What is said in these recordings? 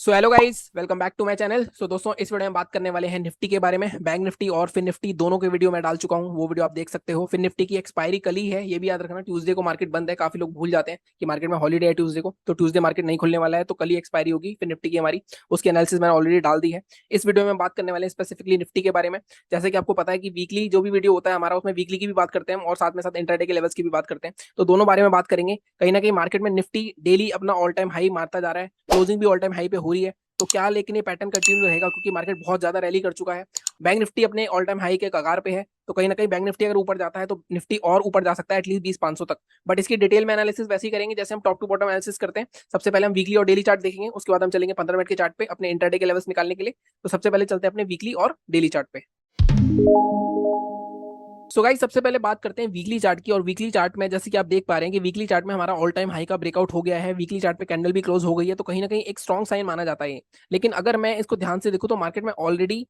So hello guys, welcome back to my channel. So दोस्तों, इस video में बात करने वाले हैं निफ्टी के बारे में। बैंक निफ्टी और फिन निफ्टी दोनों के वीडियो मैं डाल चुका हूं, वो वीडियो आप देख सकते हो। फिन निफ्टी की एक्सपायरी कल ही है, ये भी याद रखना। ट्यूसडे को मार्केट बंद है, काफी लोग भूल जाते हैं कि मार्केट में हॉलीडे है ट्यूसडे को, तो ट्यूसडे मार्केट नहीं खुलने वाला है, तो कल ही एक्सपायरी होगी फिन निफ्टी की हमारी। उसकी एनालिसिस मैंने ऑलरेडी डाल दी है। इस वीडियो में बात करने वाले हैं स्पेसिफिकली निफ्टी के बारे में। जैसे कि आपको पता है कि वीकली जो भी वीडियो होता है हमारा, उसमें वीकली की भी बात करते हैं और साथ में साथ इंटरडे के लेवल्स की भी बात करते हैं, तो दोनों बारे में बात करेंगे। कहीं ना कहीं मार्केट में निफ्टी डेली अपना ऑल टाइम हाई मारता जा रहा है, क्लोजिंग भी ऑल टाइम हाई पे हो रही है। तो क्या लेकिन ये पैटर्न कंटिन्यू रहेगा, क्योंकि मार्केट बहुत ज्यादा रैली कर चुका है। बैंक निफ्टी अपने ऑल टाइम हाई के कगार पे है, तो कहीं ना कहीं बैंक निफ्टी अगर ऊपर जाता है तो निफ्टी और ऊपर जा सकता है, एटलीस्ट 20-500 तक। बट इसकी डिटेल में एनालिसिस वैसे ही करेंगे जैसे हम टॉप टू बॉटम एनालिसिस करते हैं। सबसे पहले हम वीकली और डेली चार्ट देखेंगे, उसके बाद हम चलेंगे 15 मिनट के चार्ट पे अपने इंटरडे के लेवल्स निकालने के लिए। तो सबसे पहले चलते हैं अपने वीकली और डेली चार्ट पे। सो गाइस, सबसे पहले बात करते हैं वीकली चार्ट की। और वीकली चार्ट में जैसे कि आप देख पा रहे हैं कि वीकली चार्ट में हमारा ऑल टाइम हाई का ब्रेकआउट हो गया है। वीकली चार्ट पे कैंडल भी क्लोज हो गई है, तो कहीं ना कहीं एक स्ट्रॉन्ग साइन माना जाता है ये। लेकिन अगर मैं इसको ध्यान से देखूं तो मार्केट में ऑलरेडी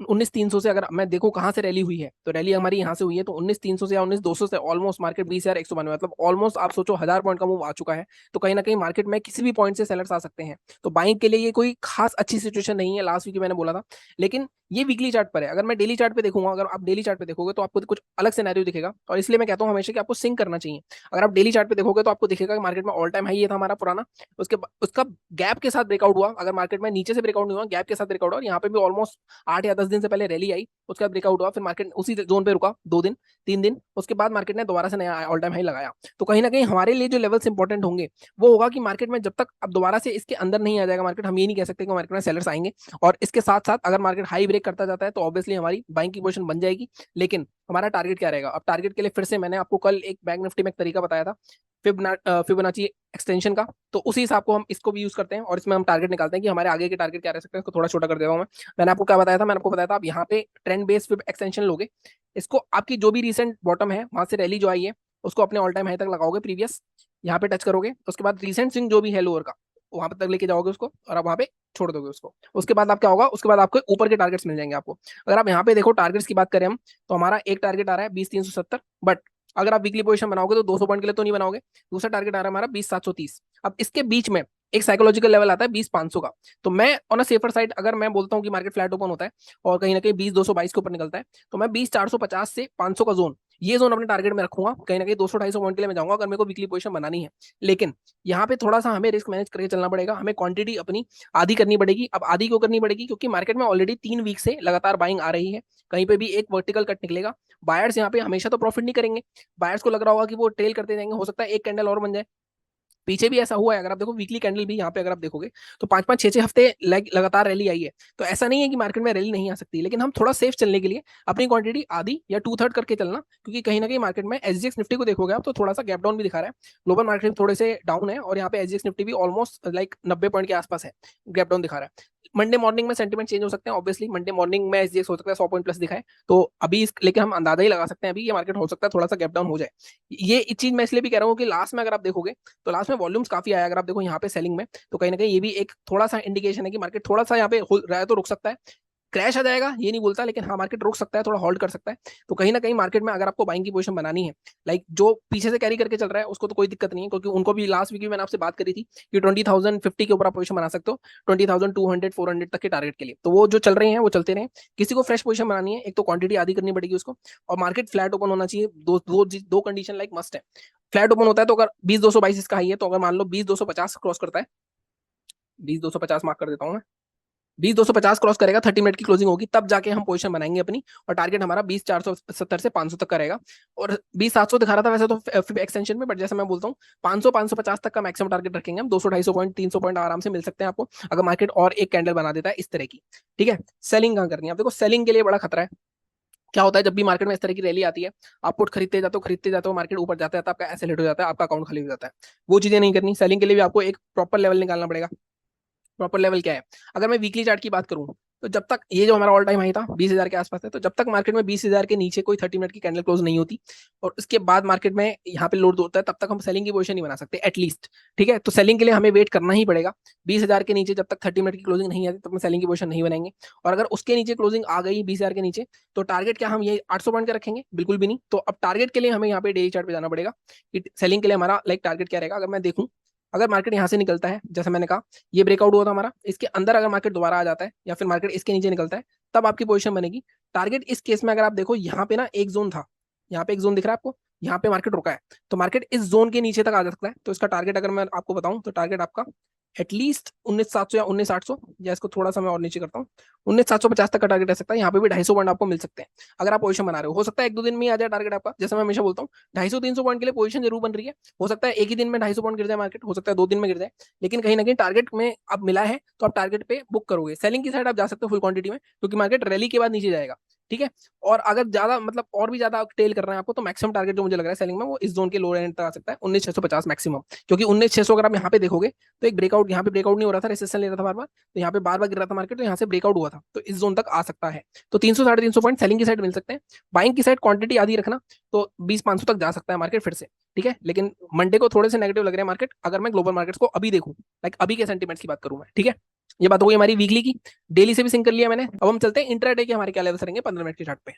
19,300 से अगर मैं देखूं कहां से रैली हुई है, तो रैली हमारी यहां से हुई है। तो 19,300 से या 19,200 से ऑलमोस्ट मार्केट 20,192, मतलब ऑलमोस्ट आप सोचो 1000 पॉइंट का मूव आ चुका है। तो कहीं ना कहीं मार्केट में किसी भी पॉइंट से सेलर्स आ सकते हैं। तो बाइंग के लिए ये कोई खास अच्छी सिचुएशन नहीं है, लास्ट वीक मैंने बोला था। लेकिन ये वीकली चार्ट पर है। अगर मैं डेली चार्ट पे देखूंगा, अगर आप डेली चार्ट पे देखोगे तो आपको कुछ अलग सिनेरियो दिखेगा। और इसलिए मैं कहता हूं हमेशा कि आपको सिंक करना चाहिए। अगर आप डेली चार्ट पे देखोगे तो आपको दिखेगा कि मार्केट में ऑल टाइम हाई ये था हमारा पुराना। उसका गैप के साथ ब्रेकआउट हुआ। अगर मार्केट में नीचे से ब्रेकआउट नहीं हुआ, गैप के साथ ब्रेकआउट हुआ, और यहाँ पे भी ऑलमोस्ट 8 या 10 दिन से पहले रैली आई, उसका ब्रेकआउट हुआ, फिर मार्केट उसी जोन पे रुका 2 दिन 3 दिन, उसके बाद मार्केट ने दोबारा से नया ऑल टाइम हाई लगाया। तो कहीं ना कहीं हमारे लिए जो लेवल्स इंपॉर्टेंट होंगे वो होगा कि मार्केट में जब तक अब दोबारा से इसके अंदर नहीं आ जाएगा मार्केट, हम ये नहीं कह सकते कि मार्केट में सेलर्स आएंगे। और इसके साथ साथ अगर मार्केट हाई ब्रेक करता जाता है तो ऑब्वियसली हमारी बाइंग की पोजीशन बन जाएगी। लेकिन हमारा टारगेट क्या रहेगा? अब टारगेट के लिए फिर से मैंने आपको कल एक बैंक निफ्टी में एक तरीका बताया था, फिबोनाची एक्सटेंशन का। तो उसी हिसाब को हम इसको भी यूज करते हैं और इसमें हम टारगेट निकालते हैं कि हमारे आगे के टारगेट क्या रह सकते हैं। इसको थोड़ा छोटा कर देता हूं मैं। मैंने आपको क्या बताया था? मैंने आपको बताया था आप यहाँ पे ट्रेंड बेस्ड फिब एक्सटेंशन लोगे। इसको आपकी जो भी रिसेंट बॉटम है वहां से रैली जो आई है उसको अपने ऑल टाइम हाई तक लगाओगे प्रीवियस, यहाँ पे टच करोगे। उसके बाद रिसेंट स्विंग जो भी है लोअर का, वहां पे तक लेके जाओगे उसको, और आप वहां पे छोड़ दोगे उसको। उसके बाद आप क्या होगा? उसके बाद आपको ऊपर के टारगेट्स मिल जाएंगे आपको। अगर आप यहाँ पे देखो टारगेट्स की बात करें हम, तो हमारा एक टारगेट आ रहा है 20,370। बट अगर आप वीकली पोजीशन बनाओगे तो 200 पॉइंट के लिए तो नहीं बनाओगे। दूसरा टारगेट आ रहा है हमारा 20,730। अब इसके बीच में एक साइकोलॉजिकल लेवल आता है 20,500 का। तो मैं ऑन अ सेफर साइड, अगर मैं बोलता हूँ कि मार्केट फ्लैट ओपन होता है और कहीं ना कहीं 20,222 के ऊपर निकलता है, तो मैं 20,450 से 500 का जोन, ये जोन अपने टारगेट में रखूंगा। कहीं ना कहीं 200-250 पॉइंट के लिए मैं जाऊंगा अगर मेरे को वीकली पोजीशन बनानी है। लेकिन यहाँ पे थोड़ा सा हमें रिस्क मैनेज करके चलना पड़ेगा। हमें क्वांटिटी अपनी आधी करनी पड़ेगी। अब आधी क्यों करनी पड़ेगी? क्योंकि मार्केट में ऑलरेडी 3 वीक से लगातार बाइंग आ रही है। कहीं पे भी एक वर्टिकल कट निकलेगा। बायर्स यहाँ पे हमेशा तो प्रॉफिट नहीं करेंगे। बायर्स को लग रहा होगा कि वो ट्रेल करते जाएंगे, हो सकता है एक कैंडल और बन जाए। पीछे भी ऐसा हुआ है, अगर आप देखो वीकली कैंडल भी यहाँ पे अगर आप देखोगे तो 5-5 6-6 हफ्ते लगातार रैली आई है। तो ऐसा नहीं है कि मार्केट में रैली नहीं आ सकती, लेकिन हम थोड़ा सेफ चलने के लिए अपनी क्वांटिटी आधी या 2/3 करके चलना। क्योंकि कहीं ना कहीं मार्केट में एसजीएक्स निफ्टी को देखोगे आप तो थोड़ा सा गैप डाउन भी दिखा रहा है। ग्लोबल मार्केट थोड़े से डाउन है और यहाँ पे एसजीएक्स निफ्टी भी ऑलमोस्ट लाइक 90 पॉइंट के आसपास है, गैप डाउन दिखा रहा है। मंडे मॉर्निंग में सेंटीमेंट चेंज हो सकते हैं, ऑब्वियसली मंडे मॉर्निंग में एसजीएक्स हो सकता है 100 पॉइंट प्लस दिखाए। तो अभी लेकिन हम अंदाजा ही लगा सकते हैं अभी ये मार्केट हो सकता है थोड़ा सा गैप डाउन हो जाए। ये चीज मैं इसलिए भी कह रहा हूँ कि लास्ट में अगर आप देखोगे तो लास्ट में वॉल्यूम्स काफी आया। अगर आप देखो यहाँ पे सेलिंग में, तो कहीं ना कहीं ये भी एक थोड़ा सा इंडिकेशन है कि मार्केट थोड़ा सा यहाँ पे रहा है तो रुक सकता है। क्रैश आ जाएगा ये नहीं बोलता, लेकिन हाँ मार्केट रुक सकता है, थोड़ा होल्ड कर सकता है। तो कहीं ना कहीं मार्केट में अगर आपको बाइंग की पोजीशन बनानी है, लाइक जो पीछे से कैरी करके चल रहा है उसको तो कोई दिक्कत नहीं है, क्योंकि उनको भी लास्ट वीक में मैंने आपसे बात करी थी कि 20,050 के ऊपर आप पोजीशन बना सकते हो, 20,200 400 तक के टारगेट के लिए। तो वो जो चल रहे हैं वो चलते रहे। किसी को फ्रेश पोजीशन बनानी है, एक तो क्वांटिटी आधी करनी पड़ेगी उसको, और मार्केट फ्लैट ओपन होना चाहिए। दो कंडीशन लाइक मस्ट है। फ्लैट ओपन होता है तो अगर 20,222 इसका हाई है, तो अगर मान लो 20,250 क्रॉस करता है, 20,250 मार्क कर देता हूँ मैं, 20,250 क्रॉस करेगा, 30 मिनट की क्लोजिंग होगी, तब जाके हम पोजीशन बनाएंगे अपनी। और टारगेट हमारा 20,470 से 500 तक का रहेगा। और 20,700 दिखा रहा था वैसे तो फिर एक्सटेंशन में, बट जैसे मैं बोलता हूँ 500-550 तक का मैक्सिमम टारगेट रखेंगे हम। 200-250 पॉइंट 300 पॉइंट आराम से मिल सकते हैं आपको, अगर मार्केट और एक कैंडल बना देता है इस तरह की। ठीक है, सेलिंग कहाँ करनी है? आप देखो सेलिंग के लिए बड़ा खतरा है। क्या होता है जब भी मार्केट में इस तरह की रैली आती है, आप पुट खरीदते जाते हो, मार्केट ऊपर जाता है, आपका ऐसे लेट हो जाता है, आपका अकाउंट खाली हो जाता है। वो चीजें नहीं करनी। सेलिंग के लिए भी आपको एक प्रॉपर लेवल निकालना पड़ेगा। प्रॉपर लेवल क्या है? अगर मैं वीकली चार्ट की बात करूं, तो जब तक ये जो हमारा ऑल टाइम हाई था 20,000 के आसपास है, तो जब तक मार्केट में 20,000 के नीचे कोई 30 मिनट की कैंडल क्लोज नहीं होती और उसके बाद मार्केट में यहाँ पे लोड होता है, तब तक हम सेलिंग की पोजीशन नहीं बना सकते एटलीस्ट। ठीक है, तो सेलिंग के लिए हमें वेट करना ही पड़ेगा। 20,000 के नीचे जब तक 30 मिनट की क्लोजिंग नहीं आती तब हम सेलिंग की पोजीशन नहीं बनाएंगे। और अगर उसके नीचे क्लोजिंग आ गई 20,000 के नीचे, तो टारगेट क्या हम ये 800 पॉइंट का रखेंगे? बिल्कुल भी नहीं। तो अब टारगेट के लिए हमें यहाँ पे डेली चार्ट पे जाना पड़ेगा कि सेलिंग के लिए हमारा लाइक टारगेट क्या रहेगा। अगर मैं देखूं अगर मार्केट यहाँ से निकलता है, जैसे मैंने कहा ये ब्रेकआउट हुआ था हमारा, इसके अंदर अगर मार्केट दोबारा आ जाता है या फिर मार्केट इसके नीचे निकलता है, तब आपकी पोजीशन बनेगी। टारगेट इस केस में अगर आप देखो, यहाँ पे ना एक जोन था, यहाँ पे एक जोन दिख रहा है आपको, यहाँ पे मार्केट रुका है, तो मार्केट इस जोन के नीचे तक आ सकता है। तो इसका टारगेट अगर मैं आपको बताऊं तो टारगेट आपका एटलीस्ट 19,700 या 19,800, या इसको थोड़ा सा मैं और नीचे करता हूँ, 19,750 तक का टारगेट रह सकता है। यहाँ पे भी 250 पॉइंट आपको मिल सकते हैं अगर आप पोजीशन बना रहे हो सकता है एक दो दिन में ही आ जाए टारगेट आपका। जैसे मैं हमेशा बोलता हूँ 250-300 पॉइंट के लिए पोजीशन जरूर बन रही है, हो सकता है एक ही दिन में 250 पॉइंट गिर जाए मार्केट, हो सकता है 2 दिन में गिर जाए, लेकिन कहीं ना कहीं टारगेट में अब मिला है तो आप टारगेट पे बुक करोगे। सेलिंग की साइड आप जा सकते हो फुल क्वांटिटी में, क्योंकि मार्केट रैली के बाद नीचे जाएगा, ठीक है। और अगर ज्यादा मतलब और भी ज्यादा टेल कर रहे हैं आपको, तो मैक्सिमम टारगेट जो मुझे लग रहा है सेलिंग में वो इस जोन के लोअर एंड तक आ सकता है, 19,650 मैक्सिमम। क्योंकि 19,600 अगर आप यहाँ पे देखोगे तो एक ब्रेकआउट, यहाँ पे ब्रेकआउट नहीं हो रहा था, रेसिस्टेंस ले रहा था बार बार, तो यहाँ पे बार बार गिर रहा था मार्केट, तो यहाँ से ब्रेकआउट हुआ था, तो इस जोन तक आ सकता है। तो 300-350 पॉइंट सेलिंग की साइड मिल सकते हैं। बाइंग की साइड क्वांटिटी आधी रखना, तो 20-500 तक जा सकता है मार्केट फिर से, ठीक है। लेकिन मंडे को थोड़े से नेगेटिव लग रहे हैं मार्केट, अगर मैं ग्लोबल मार्केट्स को अभी देखूं, लाइक अभी के सेंटीमेंट्स की बात करूं मैं, ठीक है। ये बात हो गई हमारी वीकली की। डेली से भी सिंक कर लिया मैंने, अब हम चलते हैं इंट्राडे के हमारे क्या लेवल्स रहेंगे 15 मिनट के चार्ट पे।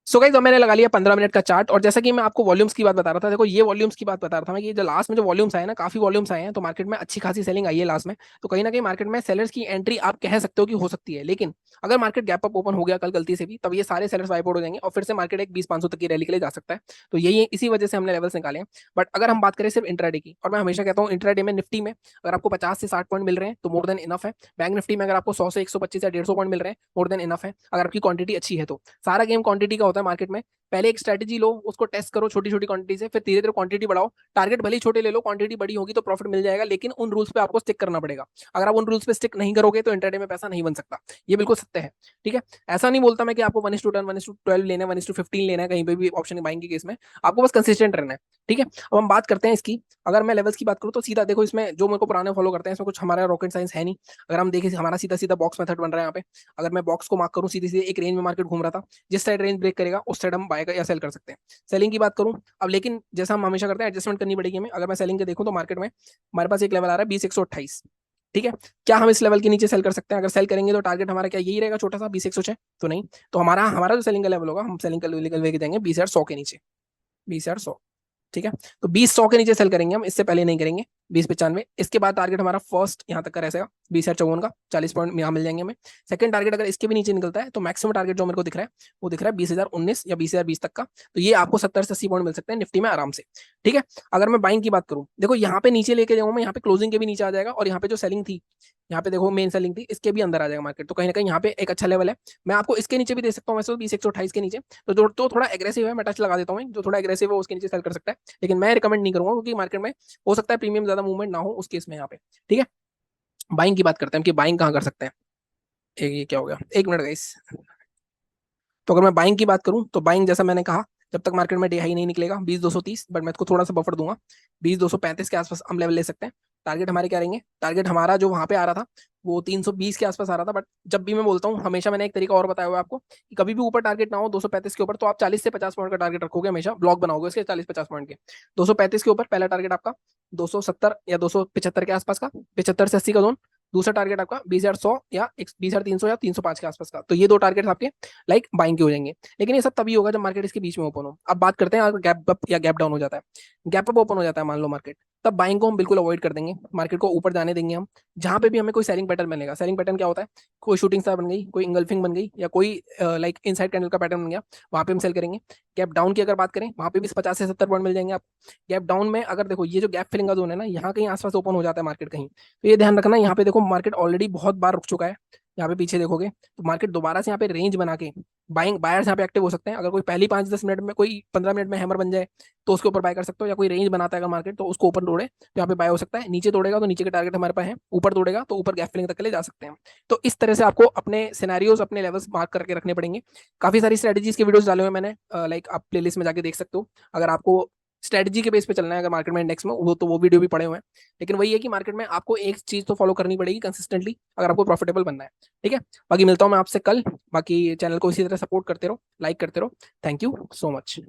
सो गाइस, अब मैंने लगा लिया 15 मिनट का चार्ट, और जैसा कि मैं आपको वॉल्यूम्स की बात बता रहा था, देखो ये वॉल्यूम्स की बात बता रहा था मैं कि जो लास्ट में जो वॉल्यूम्स आए ना, काफी वॉल्यूम्स आए हैं, तो मार्केट में अच्छी खासी सेलिंग आई है लास्ट में। तो कहीं ना कहीं मार्केट में सेलर्स की एंट्री आप कह सकते हो कि हो सकती है, लेकिन अगर मार्केट गैप अप ओपन हो गया कल गलती से भी, तब ये सारे सेलर्स वाइप आउट हो जाएंगे और फिर से मार्केट एक 20-500 तक की रैली के लिए जा सकता है। तो यही इसी वजह से हमने लेवल्स निकाले हैं। बट अगर हम बात करें सिर्फ इंट्राडे की, और मैं हमेशा कहता हूँ इंट्राडे में निफ्टी में अगर आपको 50 से 60 पॉइंट मिल रहे हैं तो मोर देन इनफ है। बैंक निफ्टी में अगर आपको 100 से 125 या 150 पॉइंट मिल रहे हैं, मोर देन इनफ है, अगर आपकी क्वांटिटी अच्छी है तो। सारा गेम क्वांटिटी का होता है मार्केट में। पहले एक स्ट्रेटजी लो, उसको टेस्ट करो छोटी छोटी क्वांटिटी से, फिर धीरे धीरे क्वांटिटी बढ़ाओ। टारगेट भले ही छोटे ले लो, क्वांटिटी बड़ी होगी तो प्रॉफिट मिल जाएगा, लेकिन उन रूल्स पे आपको स्टिक करना पड़ेगा। अगर आप उन रूल्स पे स्टिक नहीं करोगे तो इंट्राडे में पैसा नहीं बन सकता, ये बिल्कुल सत्य है, ठीक है। ऐसा नहीं बोलता मैं कि आपको 1:10 1:12 लेना है, 1:15 लेना है कहीं पे भी ऑप्शन बाइंग के केस में, आपको बस कंसिस्टेंट रहना है, ठीक है। अब हम बात करते हैं इसकी। अगर मैं लेवल्स की बात करूँ तो सीधा देखो, इसमें जो मेरे को पुराने फॉलो करते हैं इसमें कुछ हमारा रॉकेट साइंस है नहीं। अगर हम देखें हमारा सीधा सीधा बॉक्स मेथड बन रहा है यहाँ पे। अगर मैं बॉक्स को मार्क करूँ, सीधे सीधे एक रेंज में मार्केट घूम रहा था, जिस साइड रेंज ब्रेक करेगा उस साइड हम बाय या सेल कर सकते हैं। सेलिंग की बात करूं अब, लेकिन जैसा हम हमेशा करते हैं एडजस्टमेंट करनी पड़ेगी हमें। अगर मैं सेलिंग के देखूं तो मार्केट में हमारे पास एक लेवल आ रहा है 20,128, ठीक है। क्या हम इस लेवल के नीचे सेल कर सकते हैं? अगर सेल करेंगे तो टारगेट हमारा क्या यही रहेगा छोटा सा 20,106? तो नहीं। तो हमारा हमारा जो सेलिंग का लेवल होगा, हम सेलिंग का लेवल लेके जाएंगे 20,100 के नीचे, 20,100, ठीक है। तो 20,100 के नीचे सेल करेंगे हम, इससे पहले नहीं करेंगे। 20,95, इसके बाद टारगेट हमारा फर्स्ट यहाँ तक का रहेगा 20,054 का, 40 पॉइंट यहाँ मिल जाएंगे हमें। सेकंड टारगेट अगर इसके भी नीचे निकलता है तो मैक्सिमम टारगेट जो मेरे को दिख रहा है वो दिख रहा है 20,019 या 20,020 तक का। तो ये आपको 70 से 80 पॉइंट मिल सकते हैं निफ्टी में आराम से, ठीक है। अगर मैं बाइंग की बात करूँ, देखो यहाँ पे नीचे लेके जाऊँ मैं, यहाँ पे क्लोजिंग के भी नीचे आ जाएगा, और यहाँ पे जो सेलिंग थी, यहाँ पे देखो मेन सेलिंग थी, इसके भी अंदर आ जाएगा मार्केट। तो कहीं ना कहीं यहाँ पे एक अच्छा लेवल है। मैं आपको इसके नीचे भी दे सकता हूँ वैसे, 20,128 के नीचे। तो थोड़ा एग्रेसिव है, मैं टच लगा देता हूँ, जो थोड़ा एग्रेसिव है उसके नीचे सेल कर सकता है, लेकिन मैं रिकमेंड नहीं करूंगा, क्योंकि मार्केट में हो सकता है प्रीमियम ज्यादा मूवमेंट ना हो उस केस में यहाँ पे, ठीक है। बाइंग की बात करते हैं कि बाइंग कहाँ कर सकते हैं। ये क्या हो गया, एक मिनट गाइस। तो अगर मैं बाइंग की बात करूं तो बाइंग, जैसा मैंने कहा, जब तक मार्केट में डे हाई नहीं निकलेगा 20,230, बट मैं इसको थोड़ा सा बफर दूंगा, 20,235 के आसपास हम लेवल ले सकते हैं। टारगेट हमारे क्या रहेंगे? टारगेट हमारा जो वहां पे आ रहा था वो 320 के आसपास आ रहा था। बट जब भी मैं बोलता हूँ, हमेशा मैंने एक तरीका और बताया हुआ है आपको कि कभी भी ऊपर टारगेट ना हो 235 के ऊपर, तो आप 40 से 50 पॉइंट का टारगेट रखोगे, हमेशा ब्लॉक बनाओगे उसके 40-50 पॉइंट के। 235 के ऊपर पहला टारगेट आपका, 270 या 275 के आसपास का, 75 से 80 का जोन। दूसरा टारगेट आपका 20,100 या 20,300 या 305 के आसपास का। तो ये दो टारगेट आपके लाइक बाइंग के हो जाएंगे। लेकिन ये सब तभी होगा जब मार्केट इसके बीच में ओपन हो। अब बात करते हैं अगर गैप अप या गैप डाउन हो जाता है। गैप अप ओपन हो जाता है मान लो मार्केट, तब बाइंग को हम बिल्कुल अवॉइड कर देंगे, मार्केट को ऊपर जाने देंगे हम। जहां पे भी हमें कोई सेलिंग पैटर्न मिलेगा, सेलिंग पैटर्न क्या होता है? कोई शूटिंग स्टार बन गई, कोई इंगल्फिंग बन गई, या कोई लाइक इनसाइड कैंडल का पैटर्न बन गया, वहां पे हम सेल करेंगे। गैप डाउन की अगर बात करें, वहां पे भी 50 से 70 पॉइंट मिल जाएंगे आप। गैप डाउन में अगर देखो ये जो गैप फिलिंग का जोन है ना, यहाँ कहीं आसपास ओपन हो जाता है मार्केट कहीं, तो ये ध्यान रखना, यहाँ पे देखो मार्केट ऑलरेडी बहुत बार रुक चुका है। यहाँ पे पीछे देखोगे तो मार्केट दोबारा से यहाँ पे रेंज बना के बाइंग बायर्स यहाँ पे एक्टिव हो सकते हैं। अगर कोई पहली 5-10 मिनट में, कोई 15 मिनट में हैमर बन जाए तो उसके ऊपर बाय कर सकते हो, या कोई रेंज बनाता है अगर मार्केट तो उसको ऊपर तोड़े तो यहाँ पे बाय हो सकता है। नीचे तोड़ेगा तो नीचे के टारगेट हमारे पास है, ऊपर तोड़ेगा तो ऊपर गैप फिलिंग तक के लिए जा सकते हैं। तो इस तरह से आपको अपने सिनेरियोज, अपने लेवल्स मार्क करके रखने पड़ेंगे। काफी सारी स्ट्रेटेजीज के वीडियोस डाले हुए मैंने, लाइक आप प्लेलिस्ट में जाके देख सकते हो। अगर आपको स्ट्रेटजी के बेस पे चलना है अगर मार्केट में इंडेक्स में, वो तो वो वीडियो भी पड़े हुए हैं। लेकिन वही है कि मार्केट में आपको एक चीज तो फॉलो करनी पड़ेगी कंसिस्टेंटली, अगर आपको प्रॉफिटेबल बनना है, ठीक है। बाकी मिलता हूँ मैं आपसे कल। बाकी चैनल को इसी तरह सपोर्ट करते रहो, लाइक करते रहो। Thank you so much.